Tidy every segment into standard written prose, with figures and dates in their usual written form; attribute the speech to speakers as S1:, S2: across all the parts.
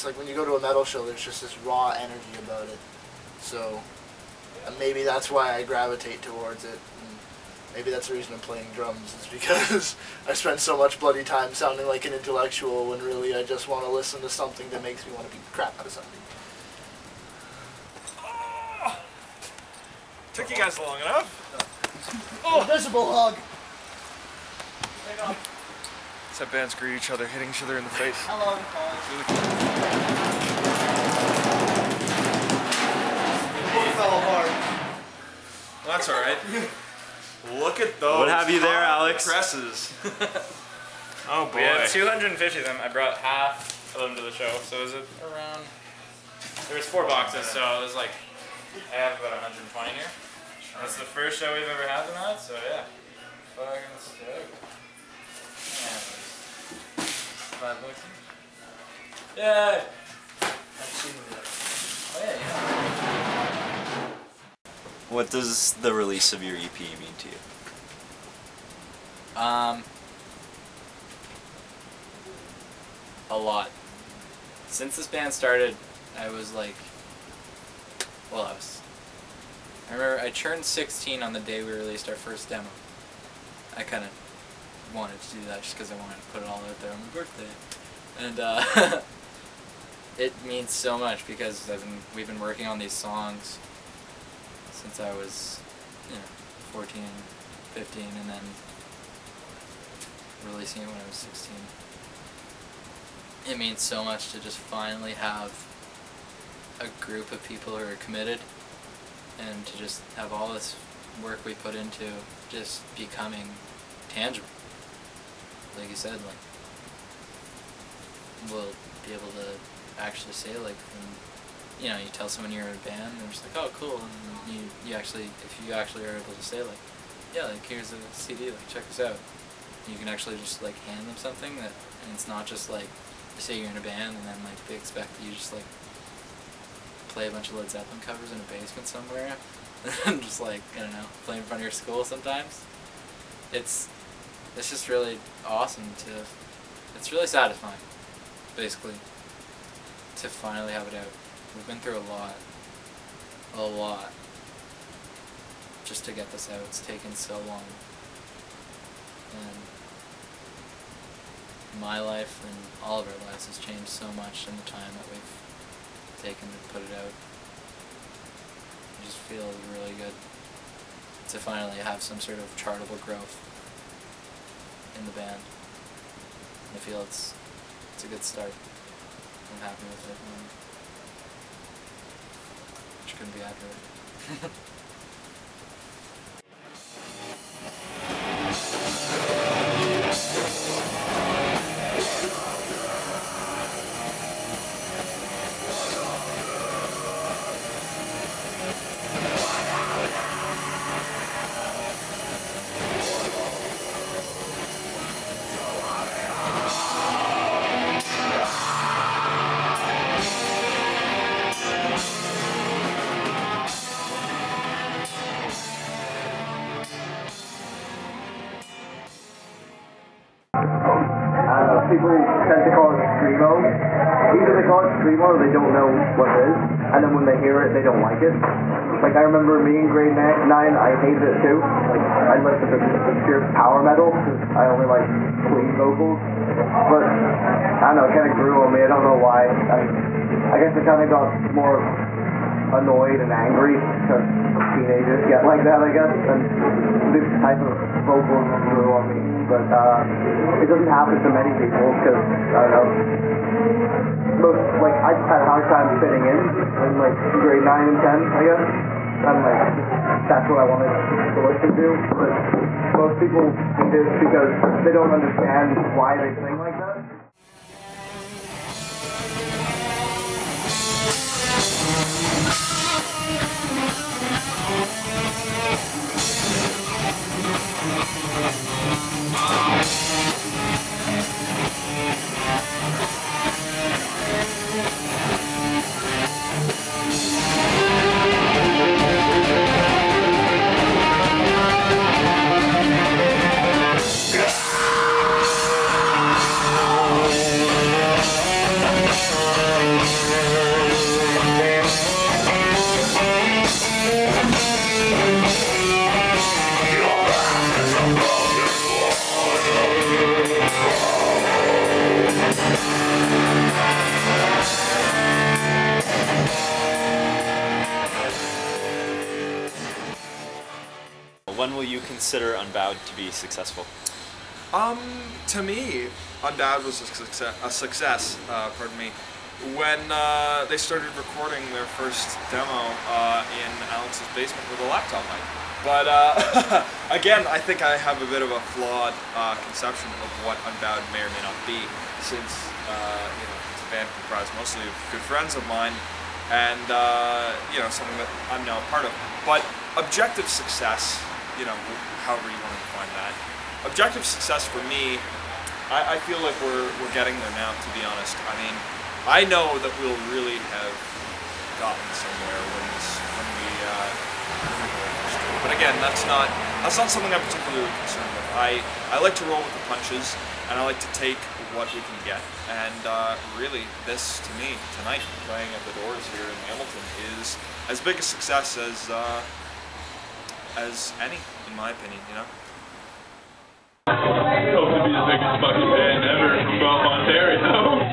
S1: it's like when you go to a metal show, there's just this raw energy about it. So maybe that's why I gravitate towards it. And maybe that's the reason I'm playing drums, is because I spend so much bloody time sounding like an intellectual when really I just want to listen to something that makes me want to beat the crap out of something.
S2: Oh, took you guys long enough.
S1: Oh, invisible hug.
S2: That's how bands greet each other, hitting each other in the face.
S1: Hello, Nicole.
S2: Really cool.
S1: Fell apart.
S2: Well, that's alright. Look at those.
S3: What have you there, Alex?
S2: Presses. Oh boy.
S4: We had 250 of them. I brought half of them to the show, so it was around. There was 4 boxes, so it was like I have about 120 here. That's the first show we've ever had them at, so yeah. Fucking sick. $5 each. Yay! Oh yeah, yeah.
S3: What does the release of your EP mean to you?
S4: A lot. Since this band started, I was like, well, I remember I turned 16 on the day we released our first demo. I kind of wanted to do that just because I wanted to put it all out there on my birthday. And it means so much because we've been working on these songs since I was, 14, 15, and then releasing it when I was 16. It means so much to just finally have a group of people who are committed, and to just have all this work we put into just becoming tangible. Like you said, like, we'll be able to actually say, like, you tell someone you're in a band, and they're just like, oh, cool, and you actually, if you actually are able to say, like, yeah, like, here's a CD, like, check this out. You can actually just, like, hand them something and it's not just, like, say you're in a band and then, like, they expect that you just, like, play a bunch of Led Zeppelin covers in a basement somewhere, and just, like, I don't know, play in front of your school sometimes. It's just really awesome it's really satisfying, basically, to finally have it out. We've been through a lot, just to get this out. It's taken so long. And my life and all of our lives has changed so much in the time that we've taken to put it out. It just feels really good to finally have some sort of chartable growth in the band. I feel it's a good start. I'm happy with it. Which couldn't be accurate.
S5: People tend to call it screamo. Either they call it screamo or they don't know what it is, and then when they hear it, they don't like it. Like, I remember me in grade 9, I hated it too. Like, I listened to pure power metal, because I only like clean vocals. But, I don't know, it kind of grew on me. I don't know why. I guess I kind of got more annoyed and angry, because teenagers get like that, I guess, and this type of vocals grew on me. But it doesn't happen to many people, because, I don't know, I just had a hard time fitting in like grade 9 and 10, I guess, and like, that's what I wanted to listen to, but most people hate it because they don't understand why they sing like that.
S3: consider Unbowed to be successful?
S2: To me, Unbowed was a success. Pardon me. When they started recording their first demo in Alex's basement with a laptop mic. But again, I think I have a bit of a flawed conception of what Unbowed may or may not be, since it's a band comprised mostly of good friends of mine, and something that I'm now a part of. But objective success, however you want to define that. Objective success for me, I feel like we're getting there now, to be honest. I mean, I know that we'll really have gotten somewhere when we but again, that's not something I'm particularly concerned with. I like to roll with the punches, and I like to take what we can get. And really, this, to me, tonight, playing at the Doors here in Hamilton, is as big a success as any, in my opinion,
S6: Hope to be the biggest fucking band ever from Guelph, Ontario.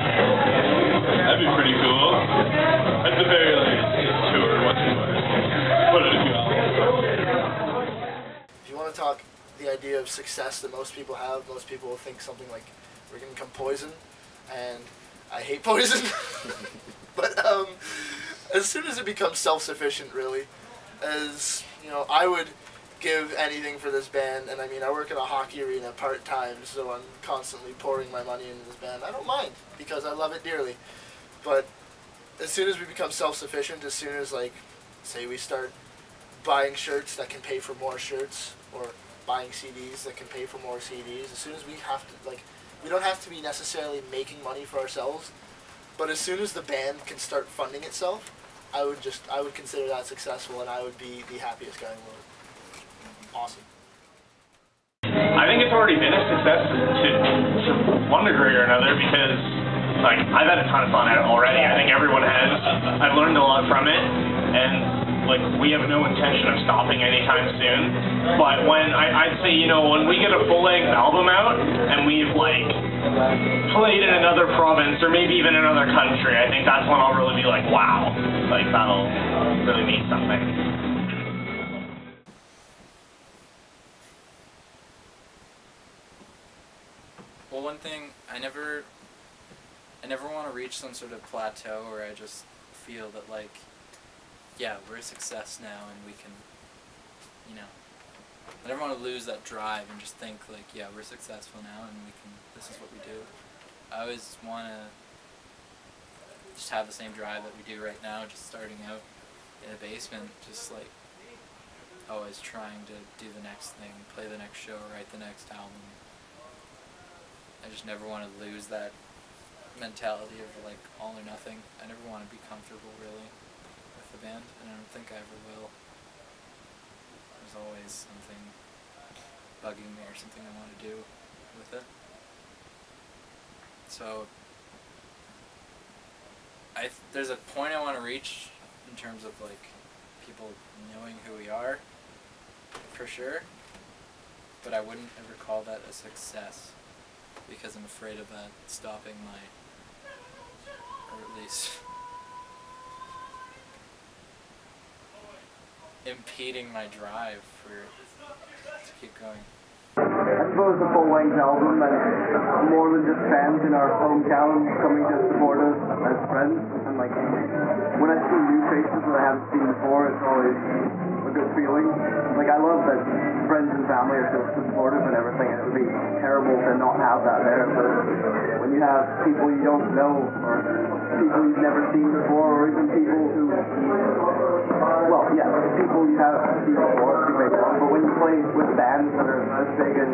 S6: That'd be pretty cool. At the very least, tour once in a while. Put it in Guelph.
S1: If you want to talk the idea of success that most people have, most people will think something like, we're going to become Poison, and I hate Poison. But as soon as it becomes self-sufficient, really, I would give anything for this band, and I mean, I work in a hockey arena part-time, so I'm constantly pouring my money into this band. I don't mind, because I love it dearly. But as soon as we become self-sufficient, as soon as, say we start buying shirts that can pay for more shirts, or buying CDs that can pay for more CDs, as soon as we have to, we don't have to be necessarily making money for ourselves, but as soon as the band can start funding itself, I would consider that successful, and I would be the happiest guy in the world. Awesome.
S6: I think it's already been a success to one degree or another, because I've had a ton of fun at it already. I think everyone has. I've learned a lot from it, and we have no intention of stopping anytime soon. But when I'd say, when we get a full-length album out and we've played in another province or maybe even another country, I think that's when I'll really be like, wow, that'll really mean something.
S4: Well, one thing, I never want to reach some sort of plateau where I just feel that, yeah, we're a success now and we can, I never want to lose that drive and just think, yeah, we're successful now and this is what we do. I always want to just have the same drive that we do right now, just starting out in a basement, just, always trying to do the next thing, play the next show, write the next album. I just never want to lose that mentality of all or nothing. I never want to be comfortable really with the band, and I don't think I ever will. There's always something bugging me or something I want to do with it. So there's a point I want to reach in terms of people knowing who we are, for sure, but I wouldn't ever call that a success, because I'm afraid of that stopping or at least impeding my drive to keep going.
S5: I suppose the full-length album and more than just fans in our hometown coming to support us as friends, and when I see new faces that I haven't seen before, it's always a good feeling. I love that friends and family are so supportive and everything, and it would be terrible to not have that there, but when you have people you don't know, or people you've never seen before, or even people who, people you haven't seen before, it's great fun, but when you play with bands that are as big as,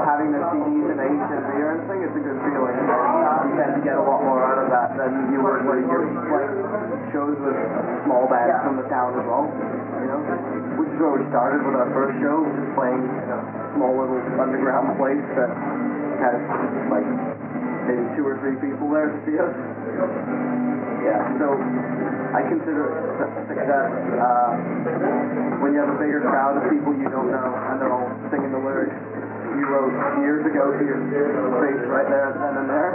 S5: having their CDs and HMV or anything, it's a good feeling. You tend to get a lot more out of that than you would when you're playing shows with small bands from the town as well, which is where we started with our first show, just playing in a small little underground place that has maybe 2 or 3 people there to see us. Yeah, so I consider it a success when you have a bigger crowd of people you don't know and they're all singing the lyrics you wrote years ago to your face right there then and there.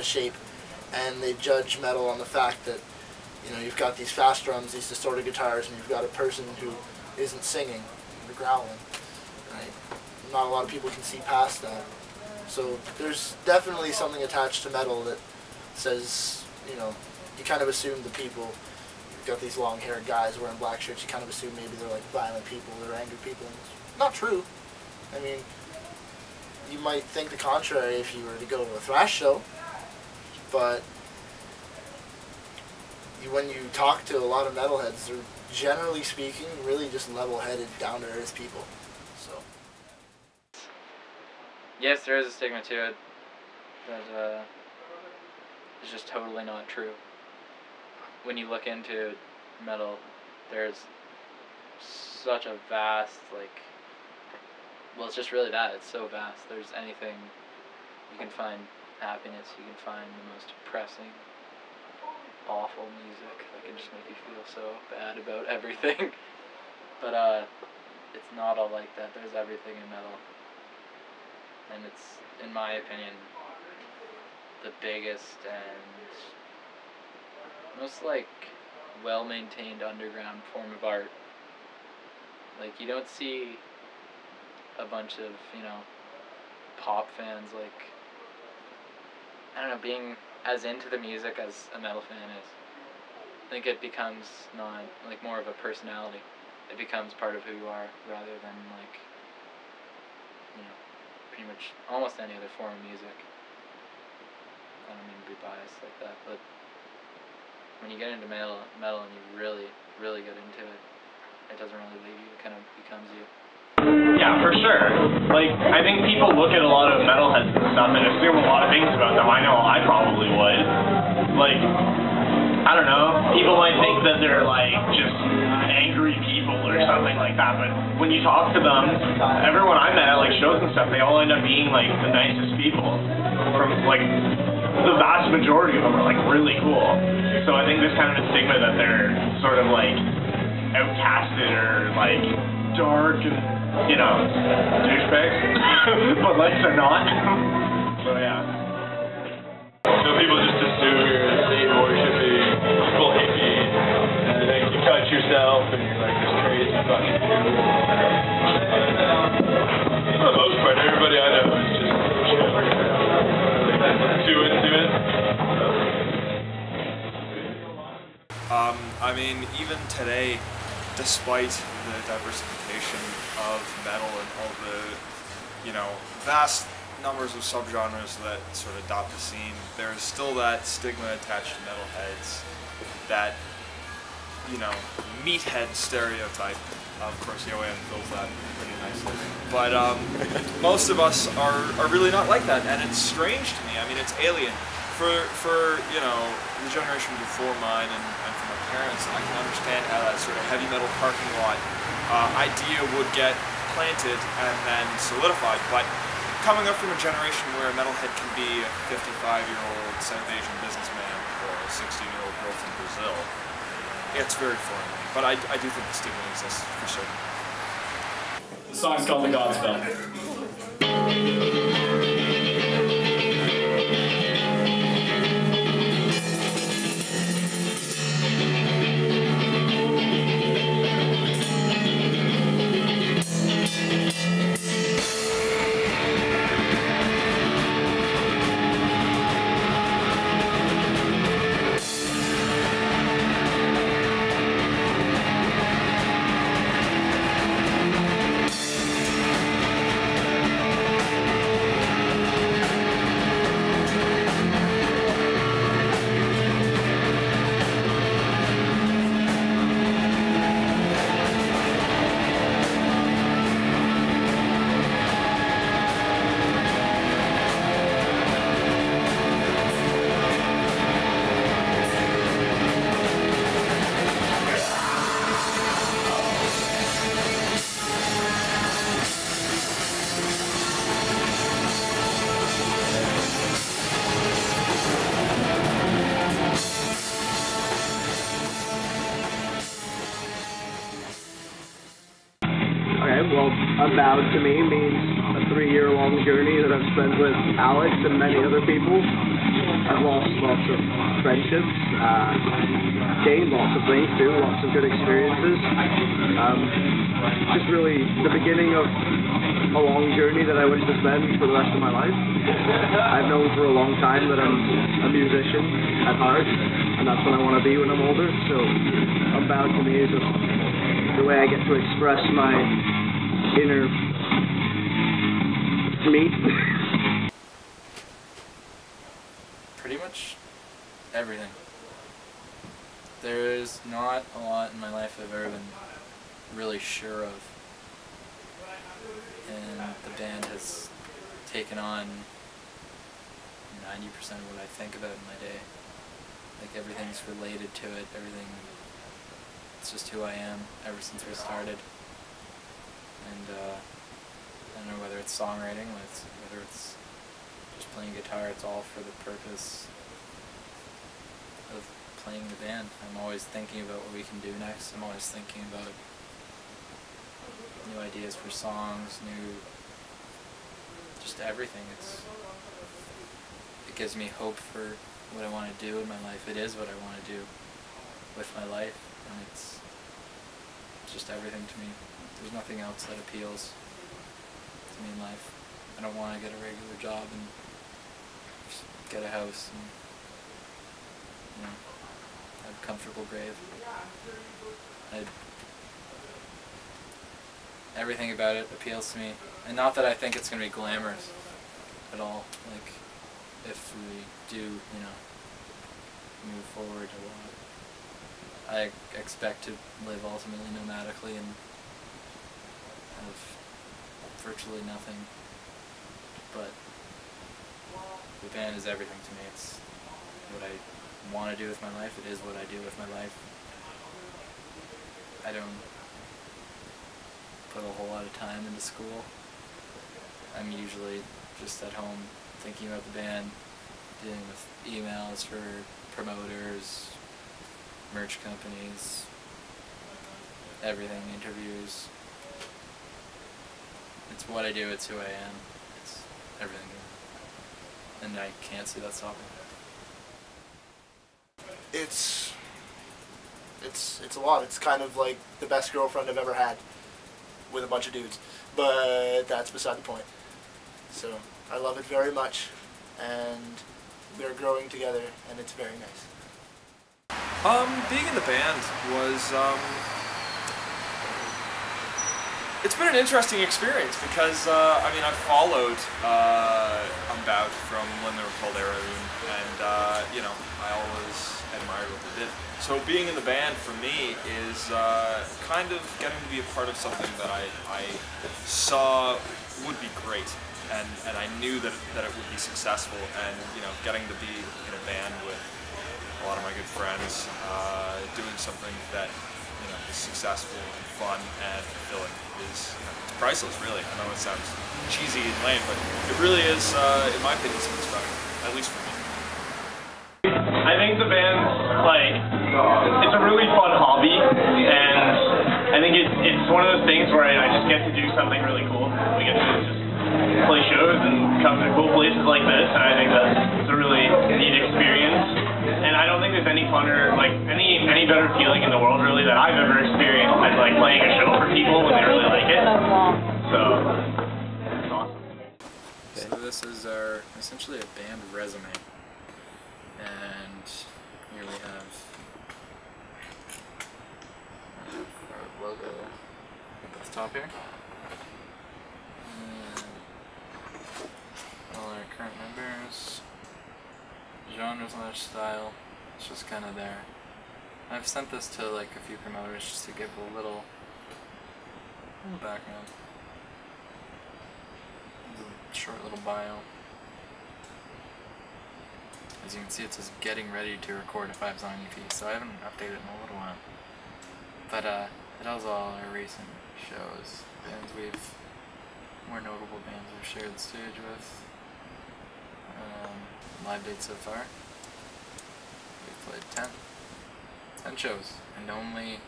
S1: of shape, and they judge metal on the fact that, you know, you've got these fast drums, these distorted guitars, and you've got a person who isn't singing or growling, right? Not a lot of people can see past that. So there's definitely something attached to metal that says, you know, you kind of assume the people, you've got these long-haired guys wearing black shirts, you kind of assume maybe they're like violent people, they're angry people. And it's not true. I mean, you might think the contrary if you were to go to a thrash show, but when you talk to a lot of metalheads, they're generally speaking really just level-headed, down-to-earth people. So
S4: yes, there is a stigma to it that is just totally not true. When you look into metal, there's such a vast, like, well, it's just really that. It's so vast. There's anything. You can find happiness. You can find the most depressing, awful music that can just make you feel so bad about everything. But it's not all like that. There's everything in metal. And it's, in my opinion, the biggest and most, like, well-maintained underground form of art. Like, you don't see a bunch of, you know, pop fans, like, I don't know, being as into the music as a metal fan is. I think it becomes not, like, more of a personality. It becomes part of who you are, rather than, like, you know, pretty much almost any other form of music. I don't mean to be biased like that, but when you get into metal and you really, really get into it, it doesn't really leave you, it kind of becomes you.
S6: Yeah, for sure. Like, I think people look at a lot of metalheads and stuff and assume a lot of things about them. I know I probably would. Like, I don't know, people might think that they're, like, just angry people or something like that, but when you talk to them, everyone I met at, like, shows and stuff, they all end up being, like, the nicest people. From, like, the vast majority of them are, like, really cool. So I think there's kind of a stigma that they're sort of, like, outcasted or, like, dark and, you know, douchebags. But, like, they're not. So, yeah.
S7: So people just assume you're a Satan worshiping, full hippie, and then you touch yourself and you're like this crazy fucking dude. For the most part, everybody I know is just too into it.
S2: I mean, even today, despite the diversification of metal and all the, you know, vast numbers of subgenres that sort of dot the scene, there's still that stigma attached to metalheads, that, you know, meathead stereotype. Of course, Yoann fills that pretty nicely. But most of us are really not like that, and it's strange to me. I mean, it's alien. For you know, the generation before mine and for my parents, I can understand how that sort of heavy metal parking lot idea would get planted and then solidified. But coming up from a generation where a metalhead can be a 55-year-old South Asian businessman or a 16-year-old girl from Brazil, it's very foreign to me. But I do think the stigma exists for certain.
S7: The song's called The Godspell.
S5: Well, Unbowed to me means a 3-year-long journey that I've spent with Alex and many other people. I've lost lots of friendships, gained lots of things too, lots of good experiences. Just really the beginning of a long journey that I wish to spend for the rest of my life. I've known for a long time that I'm a musician at heart, and that's what I want to be when I'm older, so Unbowed to me is just the way I get to express my inner me.
S4: Pretty much everything. There's not a lot in my life I've ever been really sure of, and the band has taken on 90% of what I think about in my day. Like everything's related to it, everything, it's just who I am ever since we started. And I don't know whether it's songwriting, whether it's just playing guitar, it's all for the purpose of playing the band. I'm always thinking about what we can do next. I'm always thinking about new ideas for songs, just everything. It gives me hope for what I want to do in my life. It is what I want to do with my life, and it's just everything to me. There's nothing else that appeals to me in life. I don't want to get a regular job and just get a house and, you know, have a comfortable grave. Everything about it appeals to me, and not that I think it's going to be glamorous at all. Like, if we do, you know, move forward a lot, I expect to live ultimately nomadically and have virtually nothing. But the band is everything to me. It's what I want to do with my life. It is what I do with my life. I don't put a whole lot of time into school. I'm usually just at home thinking about the band, dealing with emails for promoters, merch companies, everything, interviews. It's what I do, it's who I am, it's everything. And I can't see that stopping.
S1: It's a lot. It's kind of like the best girlfriend I've ever had with a bunch of dudes, but that's beside the point. So I love it very much, and we're growing together, and it's very nice.
S2: Being in the band was, it's been an interesting experience because, I mean, I've followed Unbowed from when they were called Heirloom, and, you know, I always admired what they did. So being in the band for me is kind of getting to be a part of something that I saw would be great, and I knew that it would be successful, and, you know, getting to be in a band with a lot of my good friends, doing something that, you know, is successful and fun and fulfilling is, you know, it's priceless, really. I know it sounds cheesy and lame, but it really is, in my opinion, something special, at least for me.
S6: I think the band's, like, it's a really fun hobby, and I think it's one of those things where I just get to do something really cool. We get to just play shows and come to cool places like this, and I think that's a really neat experience. And I don't think there's any funner, like, any better feeling in the world, really, that I've ever experienced than, like, playing a show for people when they really like it. So, it's awesome.
S4: So this is essentially a band resume. And here we have our logo at the top here. And all our current members, genre/style, it's just kind of there. I've sent this to like a few promoters just to give a little background. A short little bio. As you can see, it says getting ready to record a 5-song EP, so I haven't updated it in a little while. But it has all our recent shows, more notable bands we've shared the stage with. Live dates so far, we've played 10 shows, and only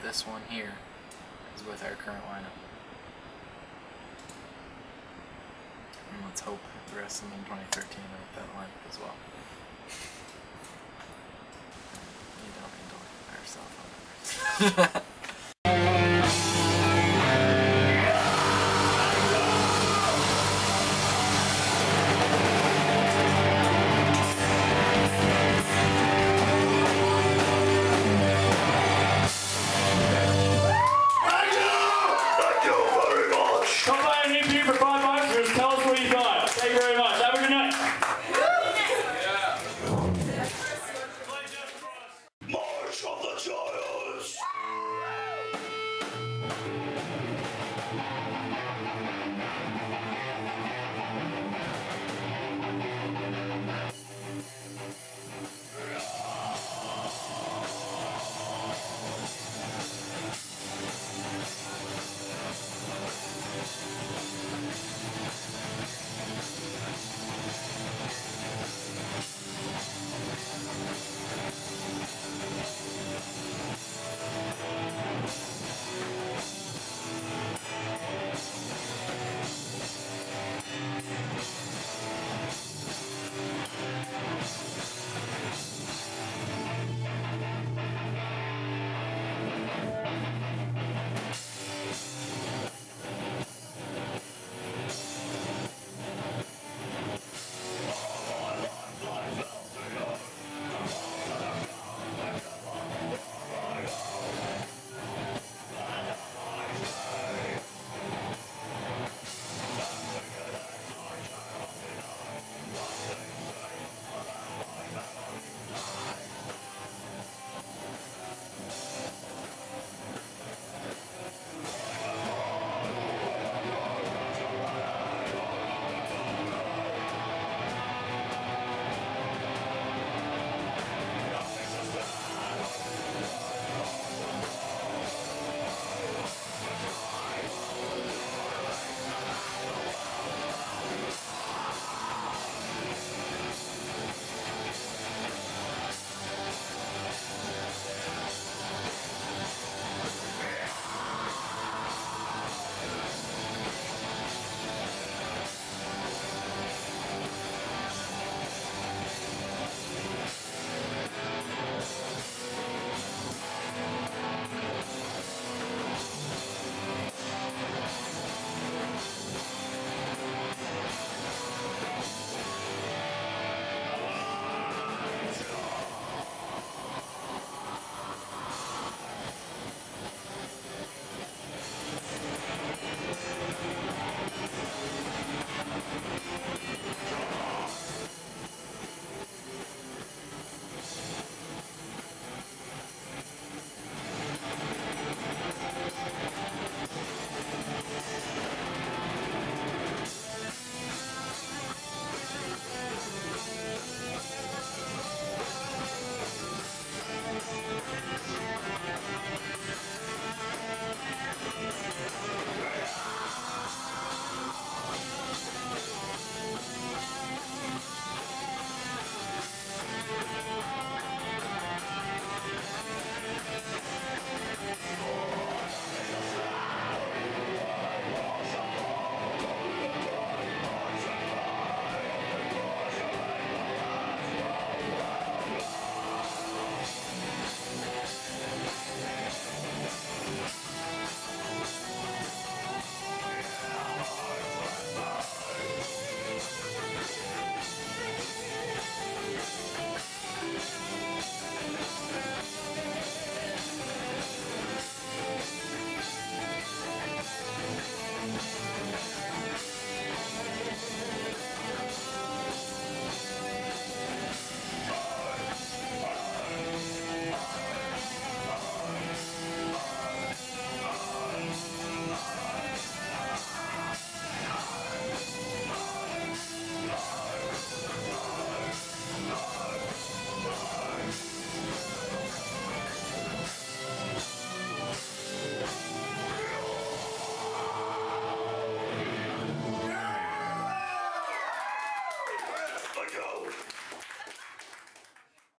S4: this one here is with our current lineup. And let's hope the rest of them in 2013 are with that lineup as well. Bye.